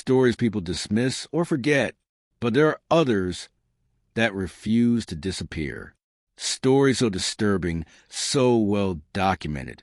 stories people dismiss or forget, but there are others that refuse to disappear. Stories so disturbing, so well documented,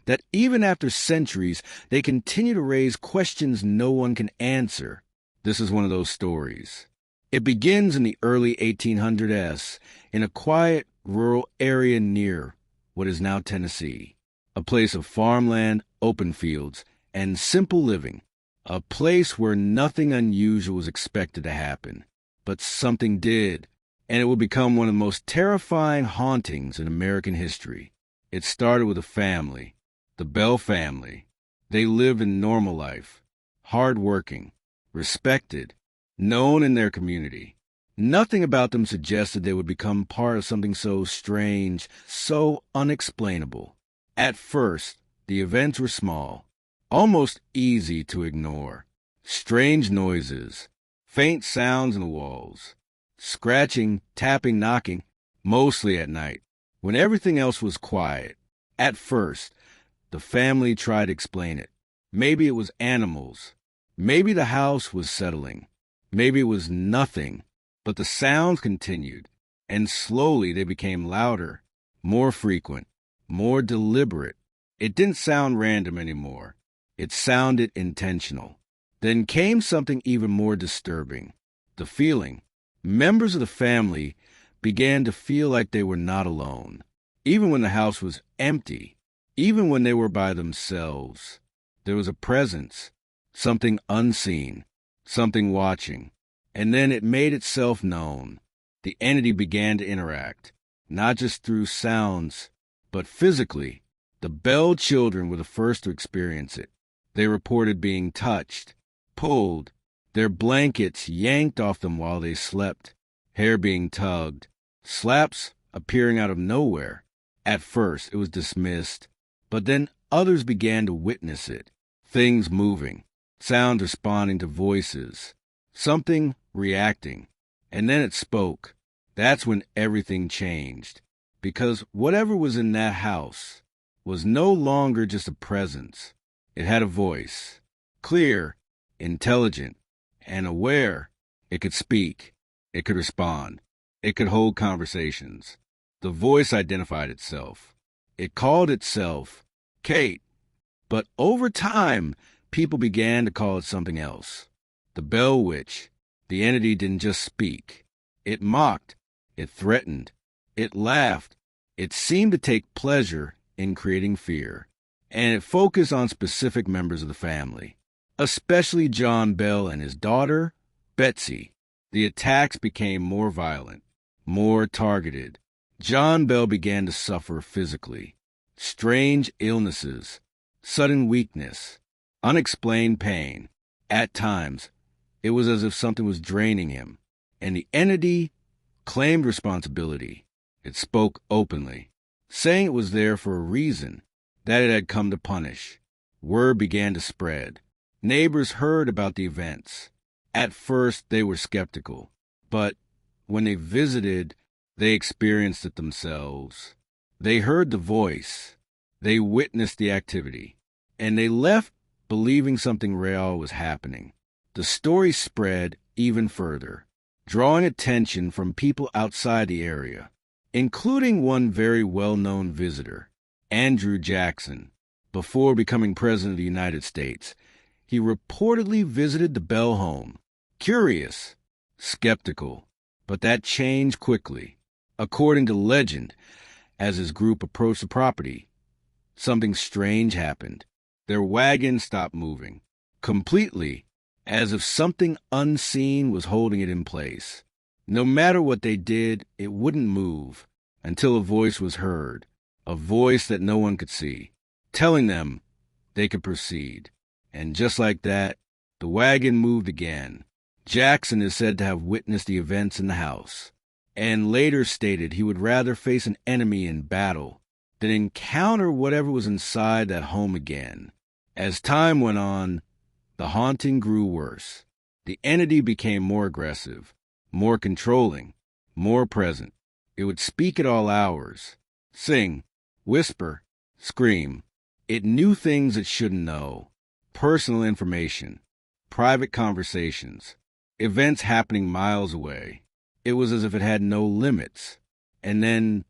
that even after centuries, they continue to raise questions no one can answer. This is one of those stories. It begins in the early 1800s in a quiet, rural area near what is now Tennessee, a place of farmland, open fields, and simple living, a place where nothing unusual was expected to happen, but something did, and it would become one of the most terrifying hauntings in American history. It started with a family, the Bell family. They lived a normal life, hard-working, respected, known in their community. Nothing about them suggested they would become part of something so strange, so unexplainable. At first, the events were small, almost easy to ignore. Strange noises, faint sounds in the walls, scratching, tapping, knocking, mostly at night, when everything else was quiet. At first, the family tried to explain it. Maybe it was animals. Maybe the house was settling. Maybe it was nothing. But the sounds continued, and slowly they became louder, more frequent, more deliberate. It didn't sound random anymore. It sounded intentional. Then came something even more disturbing. The feeling. Members of the family began to feel like they were not alone. Even when the house was empty, even when they were by themselves, there was a presence, something unseen, something watching. And then it made itself known. The entity began to interact, not just through sounds, but physically. The Bell children were the first to experience it. They reported being touched, pulled, their blankets yanked off them while they slept, hair being tugged, slaps appearing out of nowhere. At first, it was dismissed, but then others began to witness it. Things moving, sounds responding to voices, something reacting, and then it spoke. That's when everything changed, because whatever was in that house was no longer just a presence. It had a voice, clear, intelligent, and aware. It could speak. It could respond. It could hold conversations. The voice identified itself. It called itself Kate. But over time, people began to call it something else. The Bell Witch. The entity didn't just speak. It mocked. It threatened. It laughed. It seemed to take pleasure in creating fear. And it focused on specific members of the family, especially John Bell and his daughter, Betsy. The attacks became more violent, more targeted. John Bell began to suffer physically. Strange illnesses, sudden weakness, unexplained pain. At times, it was as if something was draining him, and the entity claimed responsibility. It spoke openly, saying it was there for a reason, that it had come to punish. Word began to spread. Neighbors heard about the events. At first, they were skeptical, but when they visited, they experienced it themselves. They heard the voice. They witnessed the activity, and they left believing something real was happening. The story spread even further, drawing attention from people outside the area, including one very well-known visitor, Andrew Jackson. Before becoming president of the United States, he reportedly visited the Bell home, curious, skeptical, but that changed quickly. According to legend, as his group approached the property, something strange happened. Their wagon stopped moving, completely, as if something unseen was holding it in place. No matter what they did, it wouldn't move until a voice was heard, a voice that no one could see, telling them they could proceed. And just like that, the wagon moved again. Jackson is said to have witnessed the events in the house, and later stated he would rather face an enemy in battle than encounter whatever was inside that home again. As time went on, the haunting grew worse. The entity became more aggressive, more controlling, more present. It would speak at all hours, sing, whisper, scream. It knew things it shouldn't know, personal information, private conversations, events happening miles away. It was as if it had no limits. And then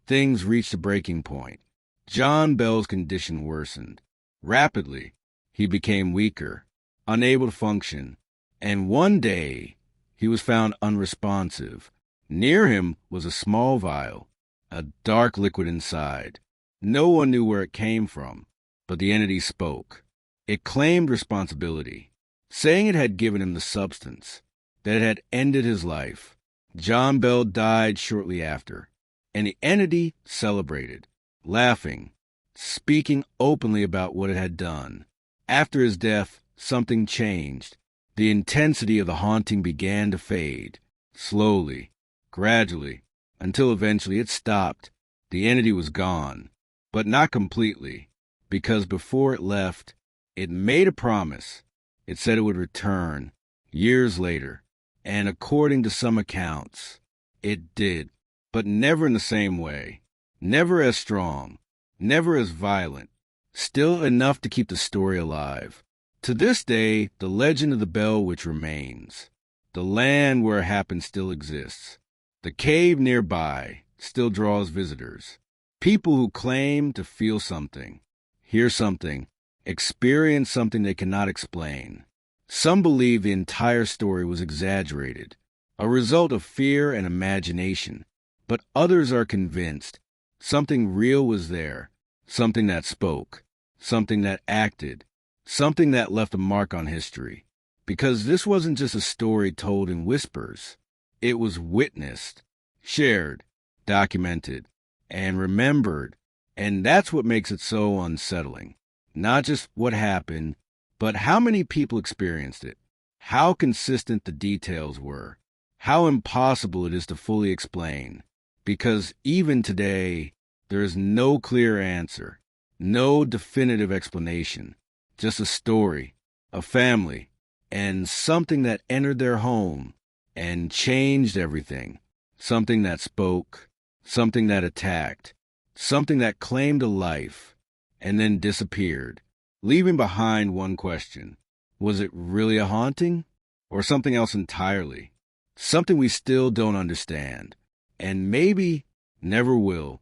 things reached a breaking point. John Bell's condition worsened. Rapidly, he became weaker, unable to function, and one day he was found unresponsive. Near him was a small vial, a dark liquid inside. No one knew where it came from, but the entity spoke. It claimed responsibility, saying it had given him the substance, that it had ended his life. John Bell died shortly after, and the entity celebrated, laughing, speaking openly about what it had done. After his death, something changed. The intensity of the haunting began to fade, slowly, gradually, until eventually it stopped. The entity was gone, but not completely, because before it left, it made a promise. It said it would return years later, and according to some accounts, it did, but never in the same way, never as strong, never as violent, still enough to keep the story alive. To this day, the legend of the Bell Witch remains. The land where it happened still exists. The cave nearby still draws visitors. People who claim to feel something, hear something, experience something they cannot explain. Some believe the entire story was exaggerated, a result of fear and imagination, but others are convinced something real was there, something that spoke, something that acted, something that left a mark on history. Because this wasn't just a story told in whispers. It was witnessed, shared, documented, and remembered. And that's what makes it so unsettling. Not just what happened, but how many people experienced it, how consistent the details were, how impossible it is to fully explain. Because even today, there is no clear answer, no definitive explanation, just a story, a family, and something that entered their home and changed everything, something that spoke, something that attacked, something that claimed a life and then disappeared, leaving behind one question. Was it really a haunting or something else entirely? Something we still don't understand and maybe never will.